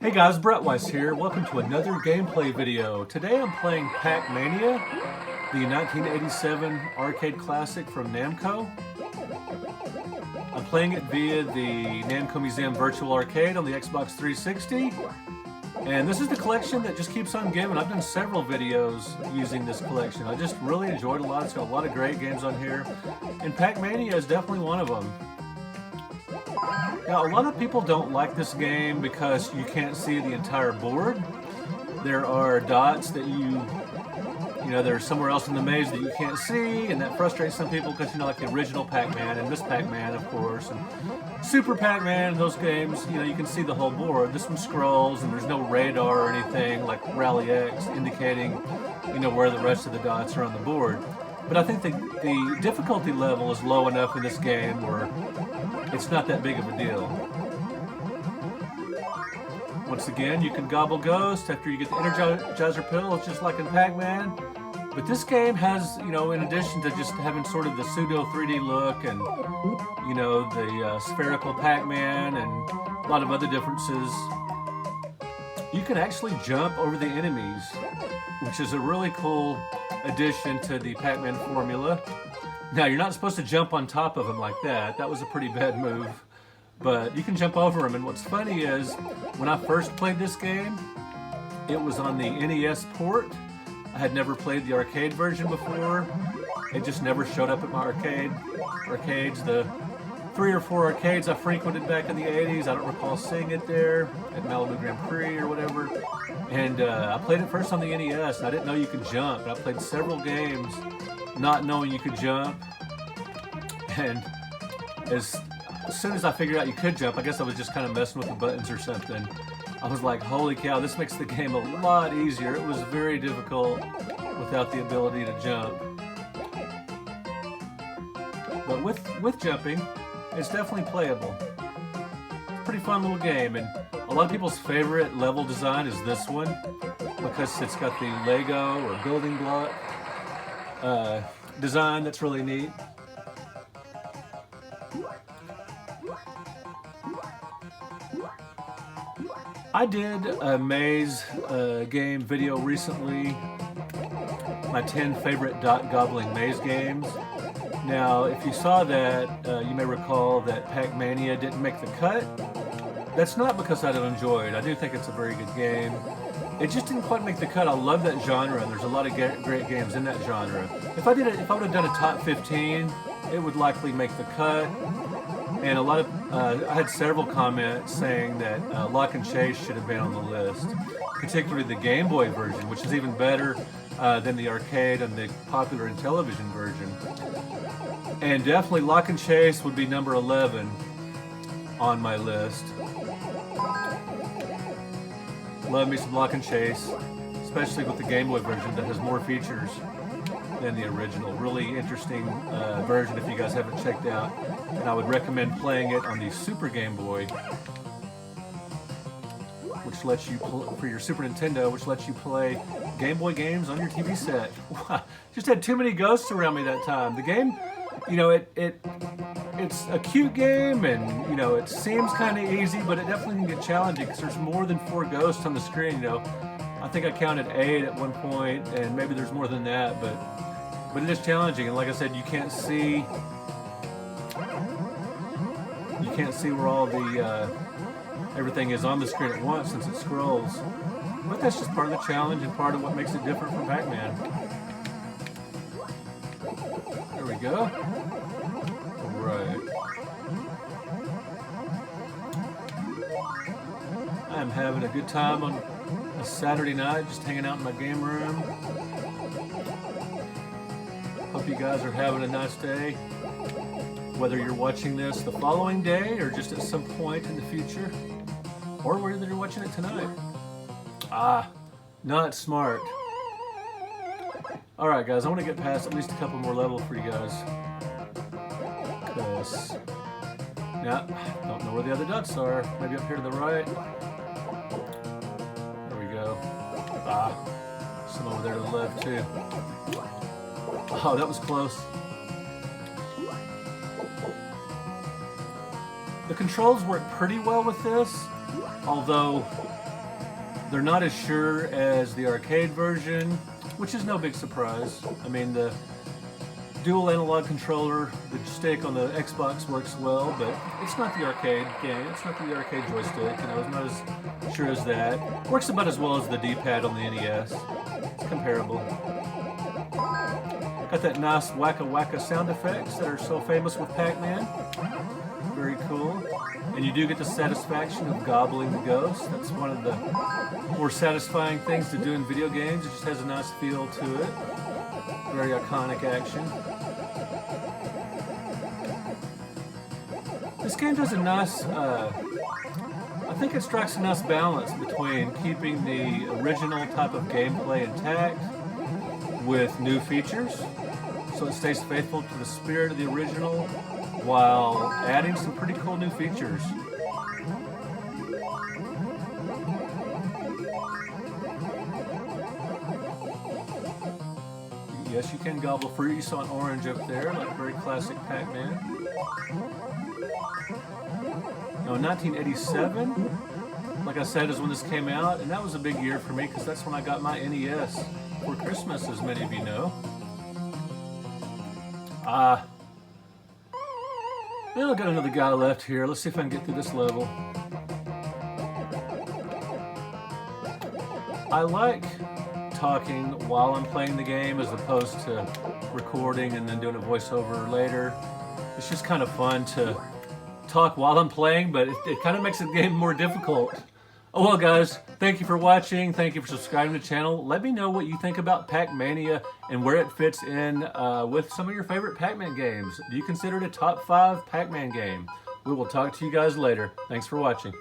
Hey guys, Brett Weiss here. Welcome to another gameplay video. Today I'm playing Pac-Mania, the 1987 arcade classic from Namco. I'm playing it via the Namco Museum Virtual Arcade on the Xbox 360. And this is the collection that just keeps on giving. I've done several videos using this collection. I just really enjoyed it a lot. It's got a lot of great games on here. And Pac-Mania is definitely one of them. Now, a lot of people don't like this game because you can't see the entire board. There are dots that you know, they're somewhere else in the maze that you can't see, and that frustrates some people because, like the original Pac-Man and this Pac-Man, of course, and Super Pac-Man and those games, you can see the whole board. This one scrolls, and there's no radar or anything like Rally X indicating, where the rest of the dots are on the board. But I think the difficulty level is low enough in this game where it's not that big of a deal. Once again, you can gobble ghosts after you get the Energizer pill. It's just like in Pac-Man. But this game has, in addition to just having sort of the pseudo 3D look and, the spherical Pac-Man and a lot of other differences, you can actually jump over the enemies, which is a really cool addition to the Pac-Man formula. Now, you're not supposed to jump on top of them like that. That was a pretty bad move. But you can jump over them. And what's funny is, when I first played this game, it was on the NES port. I had never played the arcade version before. It just never showed up at my arcades. The 3 or 4 arcades I frequented back in the 80s, I don't recall seeing it there, at Malibu Grand Prix or whatever. And I played it first on the NES, and I didn't know you could jump. And I played several games not knowing you could jump. And as soon as I figured out you could jump, I guess I was just kind of messing with the buttons or something. I was like, holy cow, this makes the game a lot easier. It was very difficult without the ability to jump. But with jumping, it's definitely playable. It's a pretty fun little game, and a lot of people's favorite level design is this one because it's got the Lego or building block design that's really neat. I did a maze game video recently, my 10 favorite dot gobbling maze games. Now, if you saw that, you may recall that Pac-Mania didn't make the cut. That's not because I don't enjoy it. I do think it's a very good game. It just didn't quite make the cut. I love that genre, and there's a lot of great games in that genre. If I would have done a top 15, it would likely make the cut. And a lot of, I had several comments saying that Lock and Chase should have been on the list, particularly the Game Boy version, which is even better than the arcade and the popular and television version. And definitely Lock and Chase would be number 11 on my list. Love me some Lock and Chase, especially with the Game Boy version that has more features than the original. Really interesting version if you guys haven't checked out. And I would recommend playing it on the Super Game Boy, which lets you, for your Super Nintendo, which lets you play Game Boy games on your TV set. Just had too many ghosts around me that time. The game, it's a cute game, and it seems kind of easy, but it definitely can get challenging because there's more than 4 ghosts on the screen. I think I counted 8 at one point, and maybe there's more than that, but it is challenging. And like I said, you can't see where all the everything is on the screen at once since it scrolls. But that's just part of the challenge and part of what makes it different from Pac-Man. There we go. All right. I'm having a good time on a Saturday night, just hanging out in my game room. Hope you guys are having a nice day, whether you're watching this the following day or just at some point in the future, or whether you're watching it tonight. Not smart. Alright guys, I want to get past at least a couple more levels for you guys. Because, yeah, don't know where the other dots are. Maybe up here to the right. There we go. Some over there to the left too. Oh, that was close. The controls work pretty well with this. although they're not as sure as the arcade version, which is no big surprise. I mean, the dual analog controller, the stick on the Xbox works well, but it's not the arcade game. It's not the arcade joystick, and I was not as sure as that. Works about as well as the D-pad on the NES. It's comparable. Got that nice wacka wacka sound effects that are so famous with Pac-Man. Very cool. And you do get the satisfaction of gobbling the ghost. That's one of the more satisfying things to do in video games. It just has a nice feel to it. Very iconic action. This game does a nice, I think it strikes a nice balance between keeping the original type of gameplay intact with new features. So it stays faithful to the spirit of the original while adding some pretty cool new features. Yes, you can gobble fruit. You saw an orange up there, like very classic Pac-Man. Now in 1987, like I said, is when this came out, and that was a big year for me because that's when I got my NES for Christmas, as many of you know. Well, I've got another guy left here. Let's see if I can get through this level. I like talking while I'm playing the game as opposed to recording and then doing a voiceover later. It's just kind of fun to talk while I'm playing, but it kind of makes the game more difficult. Oh well, guys, thank you for watching. Thank you for subscribing to the channel. Let me know what you think about Pac-Mania and where it fits in with some of your favorite Pac-Man games. Do you consider it a top 5 Pac-Man game? We will talk to you guys later. Thanks for watching.